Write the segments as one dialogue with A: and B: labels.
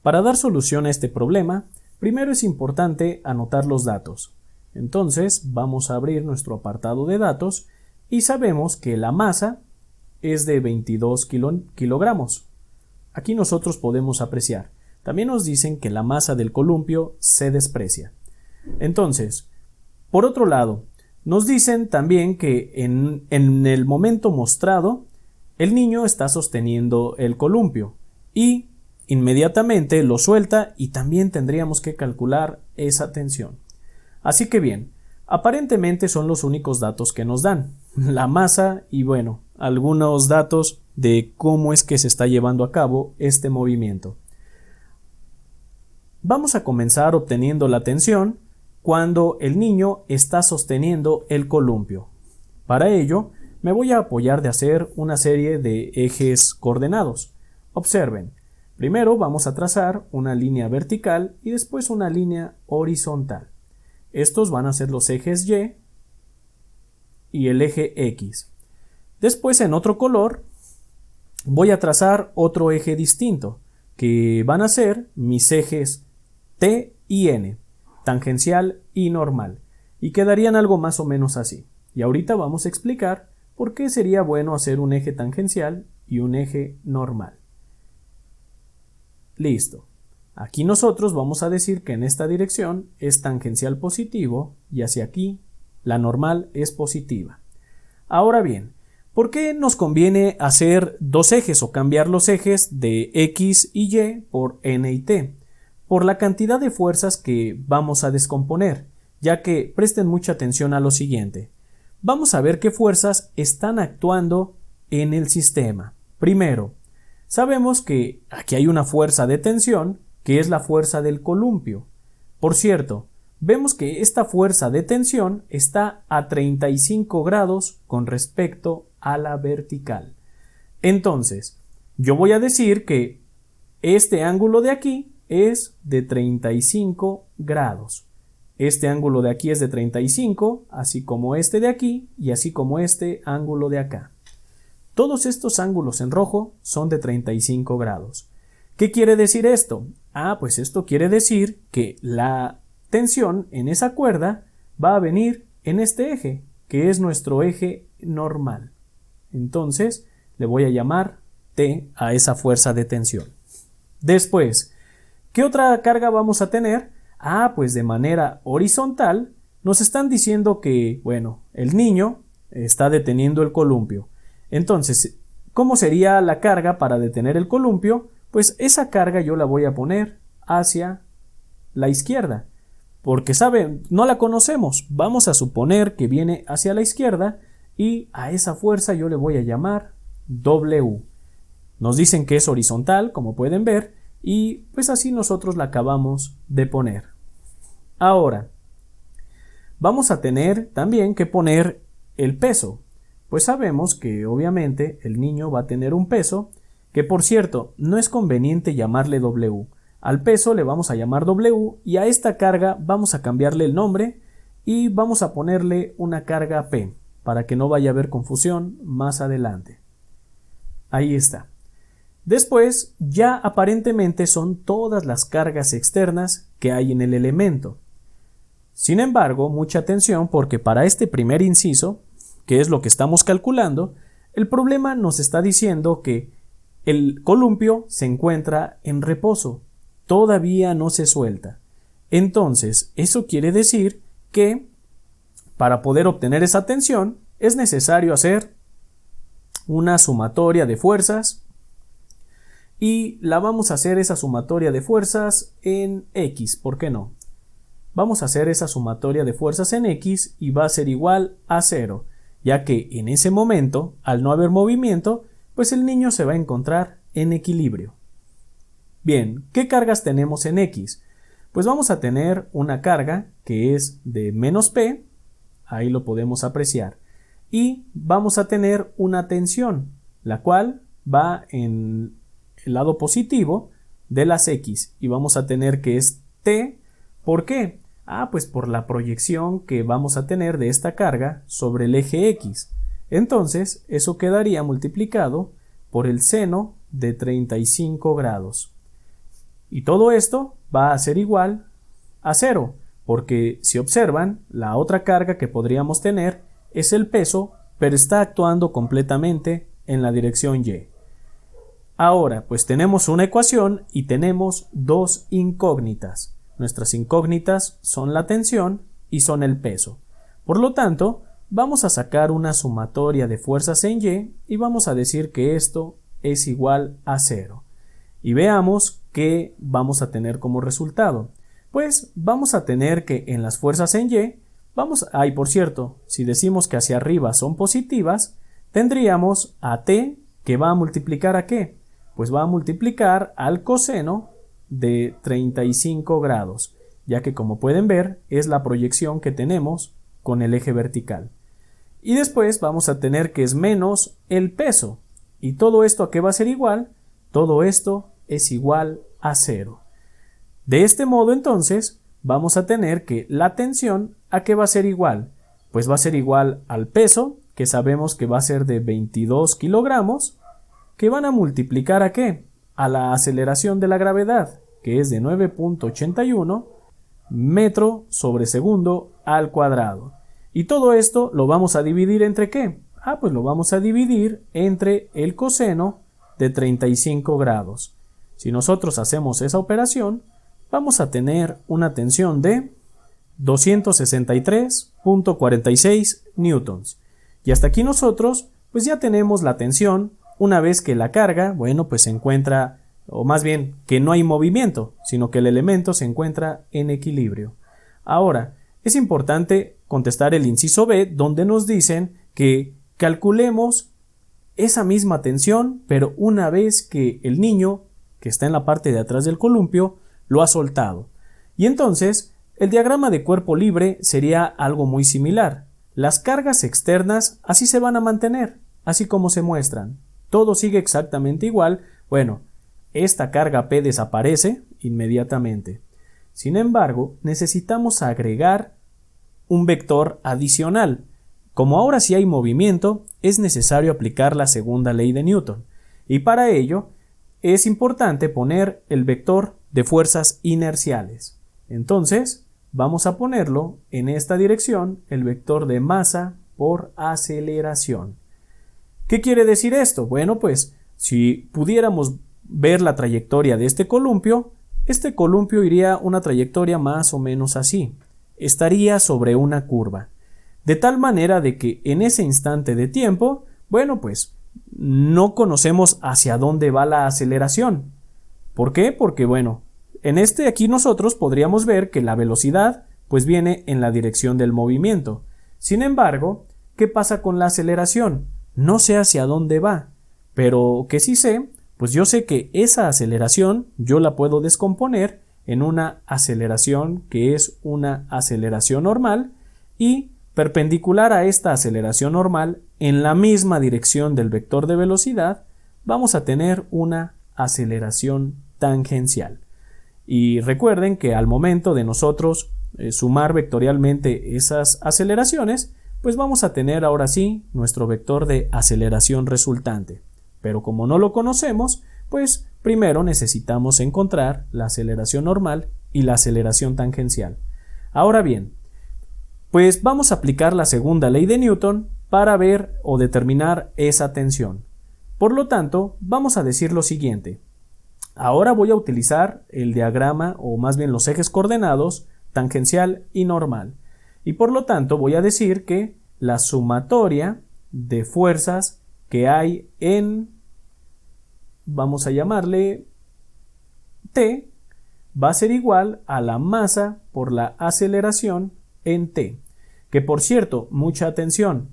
A: Para dar solución a este problema, primero es importante anotar los datos. Entonces vamos a abrir nuestro apartado de datos y sabemos que la masa es de 22 kilogramos. Aquí nosotros podemos apreciar. También nos dicen que la masa del columpio se desprecia. Entonces, por otro lado, nos dicen también que en el momento mostrado, el niño está sosteniendo el columpio y inmediatamente lo suelta y también tendríamos que calcular esa tensión. Así que bien, aparentemente son los únicos datos que nos dan, la masa y bueno, algunos datos de cómo es que se está llevando a cabo este movimiento. Vamos a comenzar obteniendo la tensión cuando el niño está sosteniendo el columpio. Para ello, me voy a apoyar de hacer una serie de ejes coordenados. Observen, primero vamos a trazar una línea vertical y después una línea horizontal. Estos van a ser los ejes y el eje X. Después, en otro color, voy a trazar otro eje distinto, que van a ser mis ejes T y N, tangencial y normal, y quedarían algo más o menos así. Y ahorita vamos a explicar por qué sería bueno hacer un eje tangencial y un eje normal. Listo. Aquí nosotros vamos a decir que en esta dirección es tangencial positivo y hacia aquí la normal es positiva. Ahora bien, ¿por qué nos conviene hacer dos ejes o cambiar los ejes de X y Y por N y T? Por la cantidad de fuerzas que vamos a descomponer, ya que presten mucha atención a lo siguiente. Vamos a ver qué fuerzas están actuando en el sistema. Primero, sabemos que aquí hay una fuerza de tensión, que es la fuerza del columpio. Por cierto, vemos que esta fuerza de tensión está a 35 grados con respecto a la vertical. Entonces, yo voy a decir que este ángulo de aquí es de 35 grados. Este ángulo de aquí es de 35, así como este de aquí y así como este ángulo de acá. Todos estos ángulos en rojo son de 35 grados. ¿Qué quiere decir esto? Pues esto quiere decir que la tensión en esa cuerda va a venir en este eje, que es nuestro eje normal. Entonces, le voy a llamar T a esa fuerza de tensión. Después, ¿qué otra carga vamos a tener? Pues de manera horizontal nos están diciendo que, bueno, el niño está deteniendo el columpio. Entonces, ¿cómo sería la carga para detener el columpio? Pues esa carga yo la voy a poner hacia la izquierda, porque saben, no la conocemos. Vamos a suponer que viene hacia la izquierda y a esa fuerza yo le voy a llamar W. Nos dicen que es horizontal, como pueden ver, y pues así nosotros la acabamos de poner. Ahora, vamos a tener también que poner el peso. Pues sabemos que obviamente el niño va a tener un peso, que por cierto, no es conveniente llamarle W. Al peso le vamos a llamar W y a esta carga vamos a cambiarle el nombre y vamos a ponerle una carga P, para que no vaya a haber confusión más adelante. Ahí está. Después, ya aparentemente son todas las cargas externas que hay en el elemento. Sin embargo, mucha atención porque para este primer inciso, que es lo que estamos calculando, el problema nos está diciendo que el columpio se encuentra en reposo, todavía no se suelta. Entonces, eso quiere decir que para poder obtener esa tensión es necesario hacer una sumatoria de fuerzas y la vamos a hacer esa sumatoria de fuerzas en X, ¿por qué no? Vamos a hacer esa sumatoria de fuerzas en X y va a ser igual a 0, ya que en ese momento, al no haber movimiento, pues el niño se va a encontrar en equilibrio. Bien, ¿qué cargas tenemos en X? Pues vamos a tener una carga que es de menos P, ahí lo podemos apreciar, y vamos a tener una tensión, la cual va en el lado positivo de las X, y vamos a tener que es T. ¿Por qué? Pues por la proyección que vamos a tener de esta carga sobre el eje X. Entonces, eso quedaría multiplicado por el seno de 35 grados. Y todo esto va a ser igual a 0, porque si observan, la otra carga que podríamos tener es el peso, pero está actuando completamente en la dirección Y. Ahora, pues tenemos una ecuación y tenemos dos incógnitas. Nuestras incógnitas son la tensión y son el peso. Por lo tanto, vamos a sacar una sumatoria de fuerzas en Y y vamos a decir que esto es igual a 0. Y veamos qué vamos a tener como resultado. Pues vamos a tener que en las fuerzas en Y, por cierto, si decimos que hacia arriba son positivas, tendríamos a T que va a multiplicar ¿a qué? Pues va a multiplicar al coseno de 35 grados, ya que como pueden ver es la proyección que tenemos con el eje vertical. Y después vamos a tener que es menos el peso. ¿Y todo esto a qué va a ser igual? Todo esto es igual a 0. De este modo entonces vamos a tener que la tensión ¿a qué va a ser igual? Pues va a ser igual al peso, que sabemos que va a ser de 22 kilogramos, que van a multiplicar ¿a qué? A la aceleración de la gravedad, que es de 9.81 metro sobre segundo al cuadrado. Y todo esto lo vamos a dividir ¿entre qué? Pues lo vamos a dividir entre el coseno de 35 grados. Si nosotros hacemos esa operación, vamos a tener una tensión de 263.46 newtons. Y hasta aquí nosotros, pues ya tenemos la tensión una vez que la carga, bueno, pues se encuentra, o más bien que no hay movimiento, sino que el elemento se encuentra en equilibrio. Ahora, es importante contestar el inciso B, donde nos dicen que calculemos esa misma tensión, pero una vez que el niño, que está en la parte de atrás del columpio, lo ha soltado. Y entonces, el diagrama de cuerpo libre sería algo muy similar. Las cargas externas así se van a mantener, así como se muestran. Todo sigue exactamente igual. Bueno, esta carga P desaparece inmediatamente. Sin embargo, necesitamos agregar un vector adicional. Como ahora sí hay movimiento, es necesario aplicar la segunda ley de Newton. Y para ello, es importante poner el vector de fuerzas inerciales. Entonces, vamos a ponerlo en esta dirección, el vector de masa por aceleración. ¿Qué quiere decir esto? Bueno, pues si pudiéramos ver la trayectoria de este columpio iría una trayectoria más o menos así. Estaría sobre una curva. De tal manera de que en ese instante de tiempo, bueno, pues no conocemos hacia dónde va la aceleración. ¿Por qué? Porque, bueno, aquí nosotros podríamos ver que la velocidad pues viene en la dirección del movimiento. Sin embargo, ¿qué pasa con la aceleración? No sé hacia dónde va, pero que sí sé, pues yo sé que esa aceleración yo la puedo descomponer en una aceleración que es una aceleración normal y perpendicular a esta aceleración normal en la misma dirección del vector de velocidad vamos a tener una aceleración tangencial. Y recuerden que al momento de nosotros sumar vectorialmente esas aceleraciones, pues vamos a tener ahora sí nuestro vector de aceleración resultante. Pero como no lo conocemos, pues primero necesitamos encontrar la aceleración normal y la aceleración tangencial. Ahora bien, pues vamos a aplicar la segunda ley de Newton para ver o determinar esa tensión. Por lo tanto, vamos a decir lo siguiente. Ahora voy a utilizar el diagrama o más bien los ejes coordenados tangencial y normal. Y por lo tanto voy a decir que la sumatoria de fuerzas que hay en, vamos a llamarle T, va a ser igual a la masa por la aceleración en T. Que por cierto, mucha atención,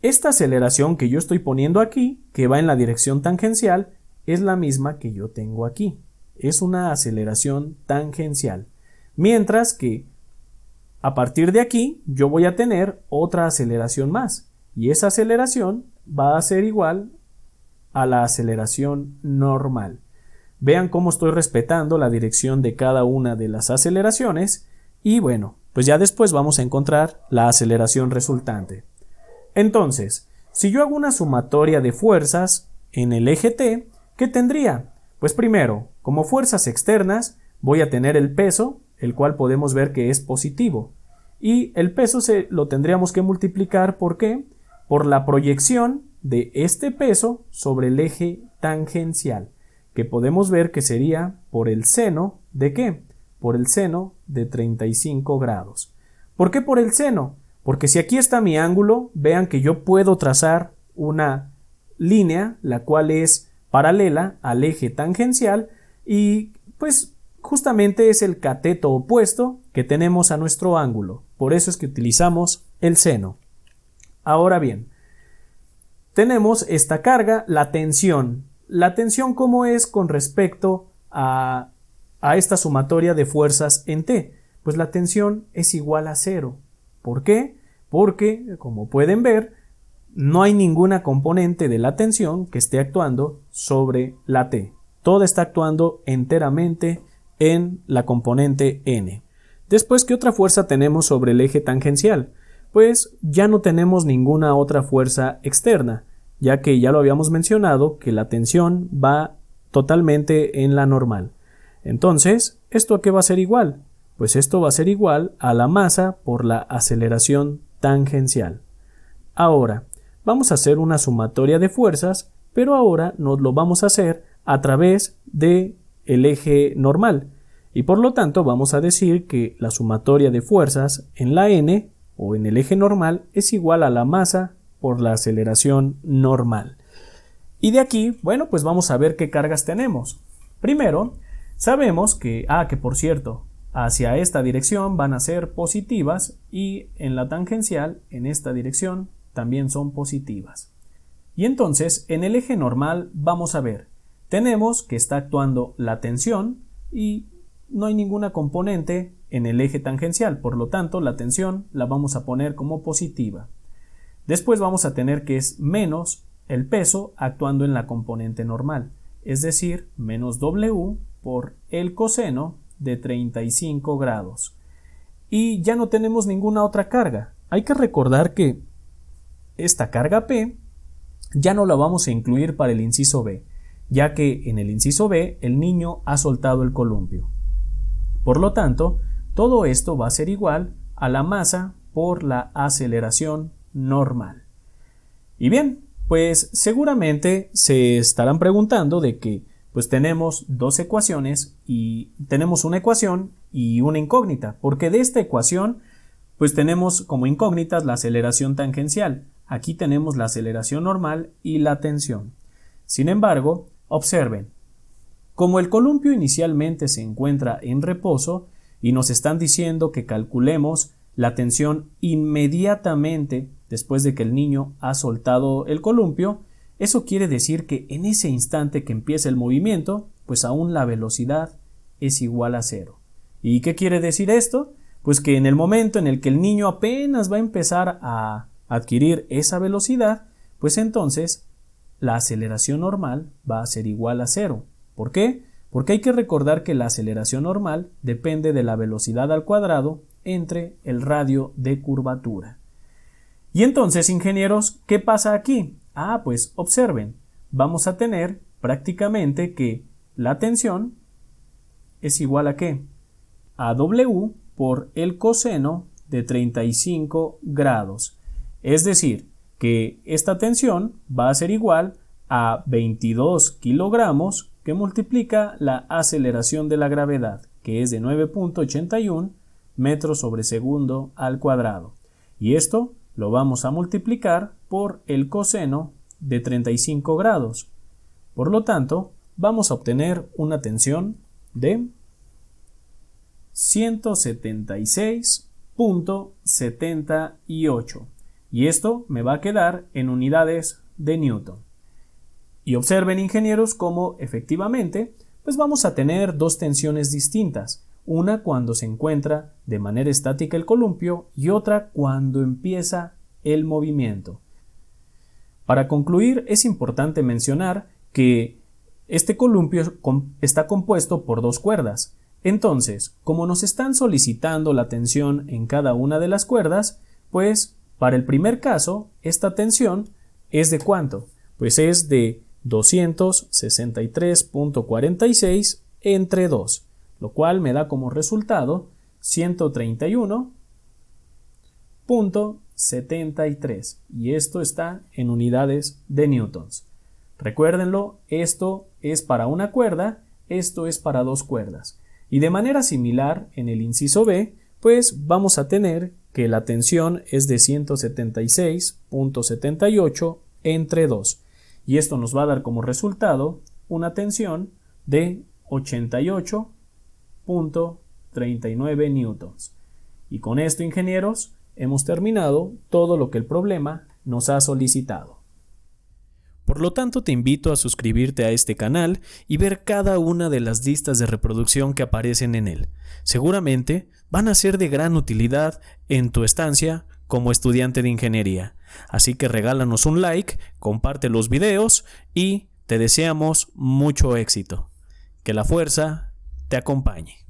A: esta aceleración que yo estoy poniendo aquí, que va en la dirección tangencial, es la misma que yo tengo aquí. Es una aceleración tangencial. Mientras que a partir de aquí yo voy a tener otra aceleración más. Y esa aceleración va a ser igual a la aceleración normal. Vean cómo estoy respetando la dirección de cada una de las aceleraciones. Y bueno, pues ya después vamos a encontrar la aceleración resultante. Entonces, si yo hago una sumatoria de fuerzas en el eje T, ¿qué tendría? Pues primero, Como fuerzas externas voy a tener el peso, el cual podemos ver que es positivo. Y el peso lo tendríamos que multiplicar, ¿por qué? Por la proyección de este peso sobre el eje tangencial, que podemos ver que sería por el seno ¿de qué? Por el seno de 35 grados. ¿Por qué por el seno? Porque si aquí está mi ángulo, vean que yo puedo trazar una línea, la cual es paralela al eje tangencial y pues justamente es el cateto opuesto que tenemos a nuestro ángulo. Por eso es que utilizamos el seno. Ahora bien, tenemos esta carga, la tensión. La tensión, ¿cómo es con respecto a esta sumatoria de fuerzas en T? Pues la tensión es igual a 0. ¿Por qué? Porque, como pueden ver, no hay ninguna componente de la tensión que esté actuando sobre la T. Toda está actuando enteramente en la componente N. Después, ¿qué otra fuerza tenemos sobre el eje tangencial? Pues ya no tenemos ninguna otra fuerza externa, ya que ya lo habíamos mencionado que la tensión va totalmente en la normal. Entonces, ¿esto a qué va a ser igual? Pues esto va a ser igual a la masa por la aceleración tangencial. Ahora, vamos a hacer una sumatoria de fuerzas, pero ahora nos lo vamos a hacer a través del eje normal. Y por lo tanto vamos a decir que la sumatoria de fuerzas en la N o en el eje normal es igual a la masa por la aceleración normal. Y de aquí, bueno, pues vamos a ver qué cargas tenemos. Primero, sabemos que por cierto, hacia esta dirección van a ser positivas y en la tangencial, en esta dirección, también son positivas. Y entonces, en el eje normal vamos a ver, tenemos que está actuando la tensión y no hay ninguna componente en el eje tangencial, por lo tanto la tensión la vamos a poner como positiva. Después vamos a tener que es menos el peso actuando en la componente normal, es decir, menos W por el coseno de 35 grados. Y ya no tenemos ninguna otra carga. Hay que recordar que esta carga P ya no la vamos a incluir para el inciso B, ya que en el inciso B el niño ha soltado el columpio. Por lo tanto, todo esto va a ser igual a la masa por la aceleración normal. Y bien, pues seguramente se estarán preguntando de que pues tenemos dos ecuaciones y tenemos una ecuación y una incógnita, porque de esta ecuación pues tenemos como incógnitas la aceleración tangencial. Aquí tenemos la aceleración normal y la tensión. Sin embargo, observen, como el columpio inicialmente se encuentra en reposo y nos están diciendo que calculemos la tensión inmediatamente después de que el niño ha soltado el columpio, eso quiere decir que en ese instante que empieza el movimiento, pues aún la velocidad es igual a 0. ¿Y qué quiere decir esto? Pues que en el momento en el que el niño apenas va a empezar a adquirir esa velocidad, pues entonces la aceleración normal va a ser igual a 0. ¿Por qué? Porque hay que recordar que la aceleración normal depende de la velocidad al cuadrado entre el radio de curvatura. Y entonces, ingenieros, ¿qué pasa aquí? Pues observen, vamos a tener prácticamente que la tensión es igual a ¿qué? A W por el coseno de 35 grados. Es decir, que esta tensión va a ser igual a 22 kilogramos que multiplica la aceleración de la gravedad, que es de 9.81 metros sobre segundo al cuadrado. Y esto lo vamos a multiplicar por el coseno de 35 grados. Por lo tanto, vamos a obtener una tensión de 176.78. Y esto me va a quedar en unidades de Newton. Y observen, ingenieros, cómo efectivamente pues vamos a tener dos tensiones distintas, una cuando se encuentra de manera estática el columpio y otra cuando empieza el movimiento. Para concluir, es importante mencionar que este columpio está compuesto por dos cuerdas. Entonces, como nos están solicitando la tensión en cada una de las cuerdas, pues para el primer caso, esta tensión es ¿de cuánto? Pues es de 263.46 entre 2, lo cual me da como resultado 131.73, y esto está en unidades de newtons. Recuérdenlo, esto es para una cuerda, esto es para 2 cuerdas. Y de manera similar, en el inciso B, pues vamos a tener que la tensión es de 176.78 entre 2. Y esto nos va a dar como resultado una tensión de 88.39 newtons. Y con esto, ingenieros, hemos terminado todo lo que el problema nos ha solicitado. Por lo tanto, te invito a suscribirte a este canal y ver cada una de las listas de reproducción que aparecen en él. Seguramente van a ser de gran utilidad en tu estancia como estudiante de ingeniería. Así que regálanos un like, comparte los videos y te deseamos mucho éxito. Que la fuerza te acompañe.